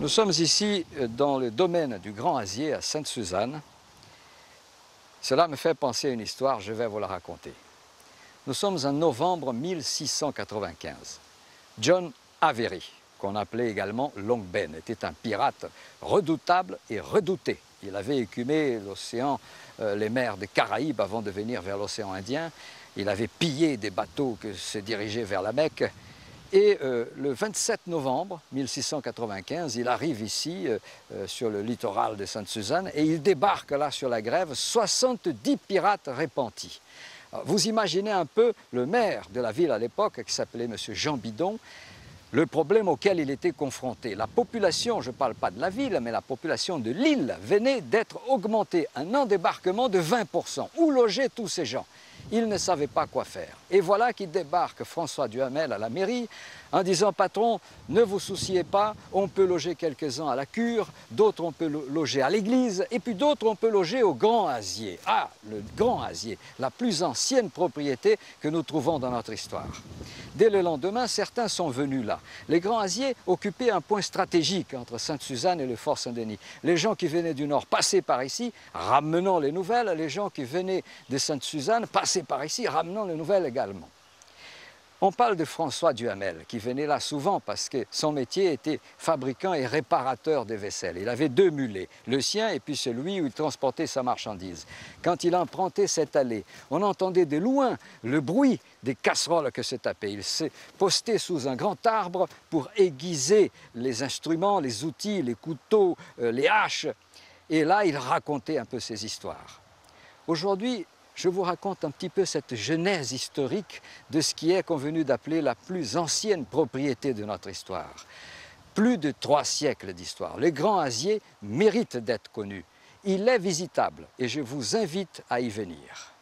Nous sommes ici dans le domaine du Grand Azier à Sainte-Suzanne. Cela me fait penser à une histoire, je vais vous la raconter. Nous sommes en novembre 1695. John Avery, qu'on appelait également Long Ben, était un pirate redoutable et redouté. Il avait écumé l'océan, les mers des Caraïbes avant de venir vers l'océan Indien. Il avait pillé des bateaux qui se dirigeaient vers la Mecque. Et le 27 novembre 1695, il arrive ici, sur le littoral de Sainte-Suzanne, et il débarque là sur la grève 70 pirates repentis. Alors, vous imaginez un peu le maire de la ville à l'époque, qui s'appelait M. Jean Bidon, le problème auquel il était confronté. La population, je ne parle pas de la ville, mais la population de l'île venait d'être augmentée, un endébarquement de 20%. Où loger tous ces gens? Il ne savait pas quoi faire. Et voilà qu'il débarque François Duhamel à la mairie en disant « Patron, ne vous souciez pas, on peut loger quelques-uns à la cure, d'autres on peut loger à l'église, et puis d'autres on peut loger au Grand Azier. » Ah, le Grand Azier, la plus ancienne propriété que nous trouvons dans notre histoire. Dès le lendemain, certains sont venus là. Les Grands Aziers occupaient un point stratégique entre Sainte-Suzanne et le Fort Saint-Denis. Les gens qui venaient du nord passaient par ici, ramenant les nouvelles. Les gens qui venaient de Sainte-Suzanne passaient par ici, ramenant les nouvelles également. On parle de François Duhamel, qui venait là souvent parce que son métier était fabricant et réparateur de vaisselle. Il avait deux mulets, le sien et puis celui où il transportait sa marchandise. Quand il empruntait cette allée, on entendait de loin le bruit des casseroles que se tapaient. Il s'est posté sous un grand arbre pour aiguiser les instruments, les outils, les couteaux, les haches. Et là, il racontait un peu ses histoires. Aujourd'hui, je vous raconte un petit peu cette genèse historique de ce qui est convenu d'appeler la plus ancienne propriété de notre histoire. Plus de 3 siècles d'histoire. Le Grand Azier mérite d'être connu. Il est visitable et je vous invite à y venir.